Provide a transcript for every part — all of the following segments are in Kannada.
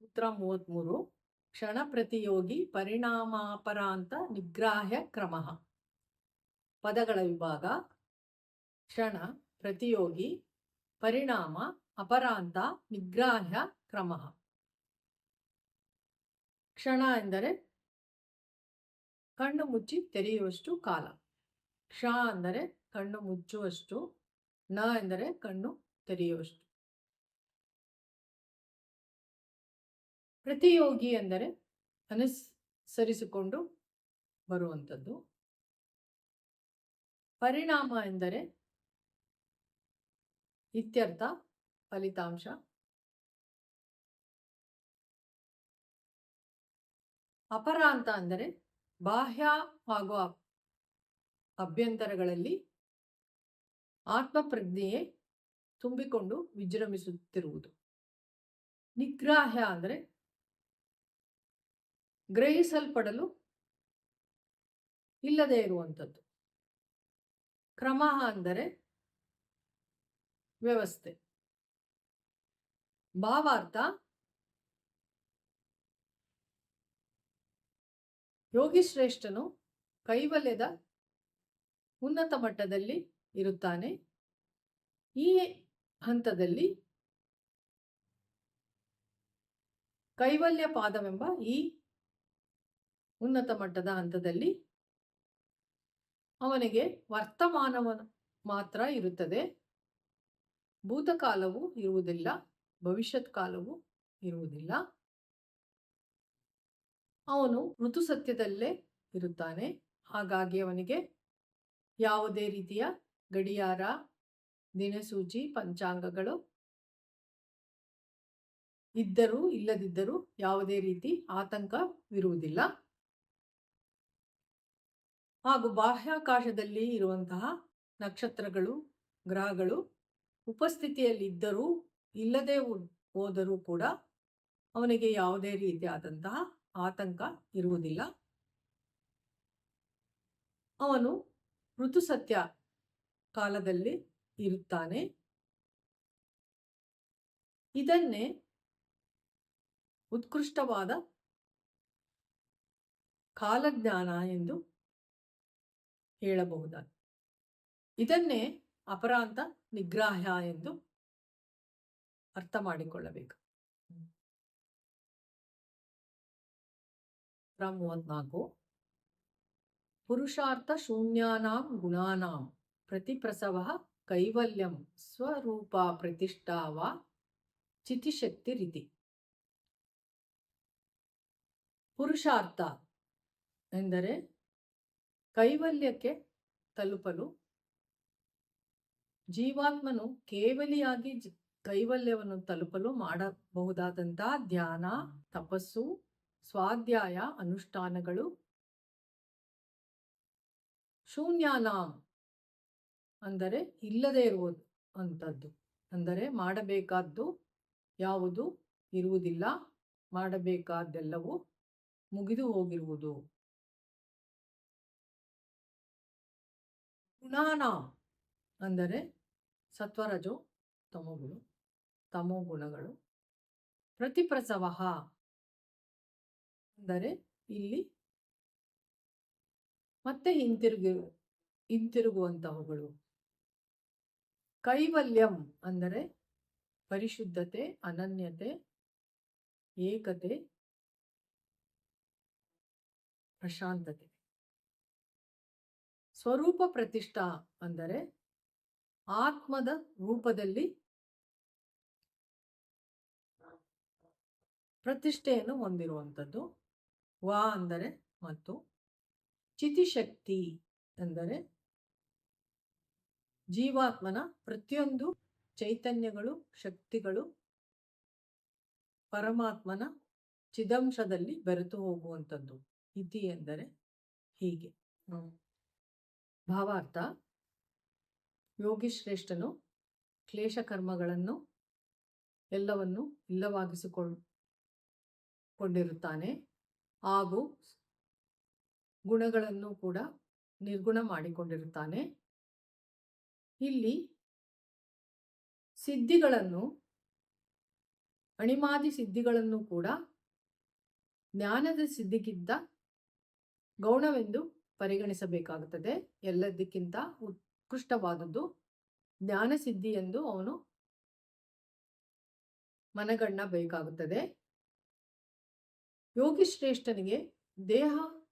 ಸೂತ್ರ 33 ಕ್ಷಣ ಪ್ರತಿಯೋಗಿ ಪರಿಣಾಮಾಪರಾಂತ ನಿಗ್ರಾಹ್ಯ ಕ್ರಮ. ಪದಗಳ ವಿಭಾಗ: ಕ್ಷಣ, ಪ್ರತಿಯೋಗಿ, ಪರಿಣಾಮ, ಅಪರಾಂತ, ನಿಗ್ರಾಹ್ಯ ಕ್ರಮ. ಕ್ಷಣ ಎಂದರೆ ಕಣ್ಣು ಮುಚ್ಚಿ ತೆರೆಯುವಷ್ಟು ಕಾಲ. ಕ್ಷ ಅಂದರೆ ಕಣ್ಣು ಮುಚ್ಚುವಷ್ಟು, ನ ಎಂದರೆ ಕಣ್ಣು ತೆರೆಯುವಷ್ಟು. ಪ್ರತಿಯೋಗಿ ಎಂದರೆ ಅನುಸರಿಸಿಕೊಂಡು ಬರುವಂಥದ್ದು. ಪರಿಣಾಮ ಎಂದರೆ ಇತ್ಯರ್ಥ, ಫಲಿತಾಂಶ. ಅಪರಾಂತ ಅಂದರೆ ಬಾಹ್ಯ ಹಾಗೂ ಅಭ್ಯಂತರಗಳಲ್ಲಿ ಆತ್ಮಪ್ರಜ್ಞೆಯೇ ತುಂಬಿಕೊಂಡು ವಿಜೃಂಭಿಸುತ್ತಿರುವುದು. ನಿಗ್ರಾಹ್ಯ ಅಂದರೆ ಗ್ರಹಿಸಲ್ಪಡಲು ಇಲ್ಲದೆ ಇರುವಂಥದ್ದು. ಕ್ರಮ ಅಂದರೆ ವ್ಯವಸ್ಥೆ. ಭಾವಾರ್ಥ: ಯೋಗಿಶ್ರೇಷ್ಠನು ಕೈವಲ್ಯದ ಉನ್ನತ ಮಟ್ಟದಲ್ಲಿ ಇರುತ್ತಾನೆ. ಈ ಹಂತದಲ್ಲಿ ಕೈವಲ್ಯ ಪಾದವೆಂಬ ಈ ಉನ್ನತ ಮಟ್ಟದ ಹಂತದಲ್ಲಿ ಅವನಿಗೆ ವರ್ತಮಾನವ ಮಾತ್ರ ಇರುತ್ತದೆ. ಭೂತಕಾಲವು ಇರುವುದಿಲ್ಲ, ಭವಿಷ್ಯತ್ ಕಾಲವು ಇರುವುದಿಲ್ಲ. ಅವನು ಋತುಸತ್ಯದಲ್ಲೇ ಇರುತ್ತಾನೆ. ಹಾಗಾಗಿ ಅವನಿಗೆ ಯಾವುದೇ ರೀತಿಯ ಗಡಿಯಾರ, ದಿನಸೂಚಿ, ಪಂಚಾಂಗಗಳು ಇದ್ದರೂ ಇಲ್ಲದಿದ್ದರೂ ಯಾವುದೇ ರೀತಿ ಆತಂಕವಿರುವುದಿಲ್ಲ. ಹಾಗೂ ಬಾಹ್ಯಾಕಾಶದಲ್ಲಿ ಇರುವಂತಹ ನಕ್ಷತ್ರಗಳು, ಗ್ರಹಗಳು ಉಪಸ್ಥಿತಿಯಲ್ಲಿದ್ದರೂ ಇಲ್ಲದೆ ಹೋದರೂ ಕೂಡ ಅವನಿಗೆ ಯಾವುದೇ ರೀತಿಯಾದಂತಹ ಆತಂಕ ಇರುವುದಿಲ್ಲ. ಅವನು ಋತುಸತ್ಯ ಕಾಲದಲ್ಲಿ ಇರುತ್ತಾನೆ. ಇದನ್ನೇ ಉತ್ಕೃಷ್ಟವಾದ ಕಾಲಜ್ಞಾನ ಎಂದು ಹೇಳಬಹುದಾಗಿದೆ. ಇದನ್ನೇ ಅಪರಾಂತ ನಿಗ್ರಾಹ್ಯ ಎಂದು ಅರ್ಥ ಮಾಡಿಕೊಳ್ಳಬೇಕು. 34 ಪುರುಷಾರ್ಥ ಶೂನ್ಯಾನಾಂ ಗುಣಾನಾಂ ಪ್ರತಿಪ್ರಸವ ಕೈವಲ್ಯಂ ಸ್ವರೂಪ ಪ್ರತಿಷ್ಠಾ ವಾ ಚಿತಿಶಕ್ತಿ ರೀತಿ. ಪುರುಷಾರ್ಥ ಎಂದರೆ ಕೈವಲ್ಯಕ್ಕೆ ತಲುಪಲು ಜೀವಾತ್ಮನು ಕೇವಲಿಯಾಗಿ ಕೈವಲ್ಯವನ್ನು ತಲುಪಲು ಮಾಡಬಹುದಾದಂತಹ ಧ್ಯಾನ, ತಪಸ್ಸು, ಸ್ವಾಧ್ಯಾಯ, ಅನುಷ್ಠಾನಗಳು. ಶೂನ್ಯಾನಾಂ ಅಂದರೆ ಇಲ್ಲದೆ ಇರುವುದು ಅಂಥದ್ದು, ಅಂದರೆ ಮಾಡಬೇಕಾದ್ದು ಯಾವುದು ಇರುವುದಿಲ್ಲ, ಮಾಡಬೇಕಾದ್ದೆಲ್ಲವೂ ಮುಗಿದು ಹೋಗಿರುವುದು. ಗುಣಾನಾಂ ಅಂದರೆ ಸತ್ವರಜೋ ತಮೋಗುಣ, ತಮೋ ಗುಣಗಳು. ಪ್ರತಿಪ್ರಸವ ಅಂದರೆ ಇಲ್ಲಿ ಮತ್ತೆ ಹಿಂತಿರುಗುವಂತಹವುಗಳು. ಕೈವಲ್ಯಂ ಅಂದರೆ ಪರಿಶುದ್ಧತೆ, ಅನನ್ಯತೆ, ಏಕತೆ, ಪ್ರಶಾಂತತೆ. ಸ್ವರೂಪ ಪ್ರತಿಷ್ಠಾ ಅಂದರೆ ಆತ್ಮದ ರೂಪದಲ್ಲಿ ಪ್ರತಿಷ್ಠೆಯನ್ನು ಹೊಂದಿರುವಂಥದ್ದು. ವಾ ಅಂದರೆ ಮತ್ತು. ಚಿತಿಶಕ್ತಿ ಎಂದರೆ ಜೀವಾತ್ಮನ ಪ್ರತಿಯೊಂದು ಚೈತನ್ಯಗಳು, ಶಕ್ತಿಗಳು ಪರಮಾತ್ಮನ ಚಿದಂಶದಲ್ಲಿ ಬೆರೆತು ಹೋಗುವಂಥದ್ದು. ಇತಿ ಎಂದರೆ ಹೀಗೆ. ಭಾವಾರ್ಥ: ಯೋಗಿಶ್ರೇಷ್ಠನು ಕ್ಲೇಶ ಕರ್ಮಗಳನ್ನು ಎಲ್ಲವನ್ನು ಇಲ್ಲವಾಗಿಸಿಕೊಂಡಿರುತ್ತಾನೆ ಹಾಗೂ ಗುಣಗಳನ್ನು ಕೂಡ ನಿರ್ಗುಣ ಮಾಡಿಕೊಂಡಿರುತ್ತಾನೆ. ಇಲ್ಲಿ ಸಿದ್ಧಿಗಳನ್ನು ಅಣಿಮಾದಿ ಸಿದ್ಧಿಗಳನ್ನು ಕೂಡ ಜ್ಞಾನದ ಸಿದ್ಧಿಗಿಂತ ಗೌಣವೆಂದು ಪರಿಗಣಿಸಬೇಕಾಗುತ್ತದೆ. ಎಲ್ಲದಕ್ಕಿಂತ ಉತ್ಕೃಷ್ಟವಾದದ್ದು ಜ್ಞಾನ ಸಿದ್ಧಿ ಎಂದು ಅವನು ಮನಗಣ್ಣಬೇಕಾಗುತ್ತದೆ. ಯೋಗಿ ಶ್ರೇಷ್ಠನಿಗೆ ದೇಹವಿರುವವರೆಗೂ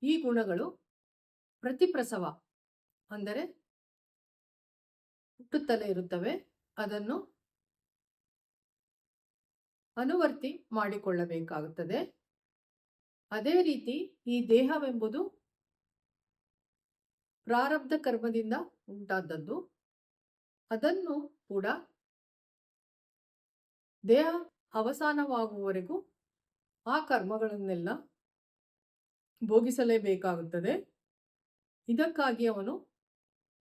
ಈ ಗುಣಗಳು ಪ್ರತಿಪ್ರಸವ ಅಂದರೆ ಹುಟ್ಟುತ್ತಲೇ ಇರುತ್ತವೆ. ಅದನ್ನು ಅನುವರ್ತಿ ಮಾಡಿಕೊಳ್ಳಬೇಕಾಗುತ್ತದೆ. ಅದೇ ರೀತಿ ಈ ದೇಹವೆಂಬುದು ಪ್ರಾರಬ್ಧ ಕರ್ಮದಿಂದ ಉಂಟಾದದ್ದು. ಅದನ್ನು ಕೂಡ ದೇಹ ಅವಸಾನವಾಗುವವರೆಗೂ ಆ ಕರ್ಮಗಳನ್ನೆಲ್ಲ ಭೋಗಿಸಲೇಬೇಕಾಗುತ್ತದೆ. ಇದಕ್ಕಾಗಿ ಅವನು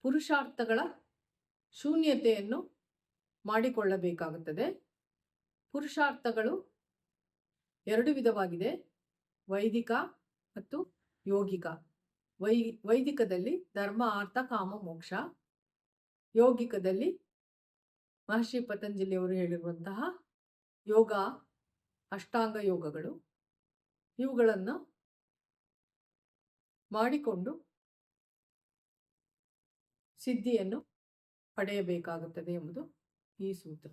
ಪುರುಷಾರ್ಥಗಳ ಶೂನ್ಯತೆಯನ್ನು ಮಾಡಿಕೊಳ್ಳಬೇಕಾಗುತ್ತದೆ. ಪುರುಷಾರ್ಥಗಳು 2 ವಿಧವಾಗಿದೆ, ವೈದಿಕ ಮತ್ತು ಯೋಗಿಕ. ವೈದಿಕದಲ್ಲಿ ಧರ್ಮ, ಅರ್ಥ, ಕಾಮ, ಮೋಕ್ಷ. ಯೋಗಿಕದಲ್ಲಿ ಮಹರ್ಷಿ ಪತಂಜಲಿಯವರು ಹೇಳಿರುವಂತಹ ಯೋಗ, ಅಷ್ಟಾಂಗ ಯೋಗಗಳು, ಇವುಗಳನ್ನು ಮಾಡಿಕೊಂಡು ಸಿದ್ಧಿಯನ್ನು ಪಡೆಯಬೇಕಾಗುತ್ತದೆ ಎಂಬುದು ಈ ಸೂತ್ರ.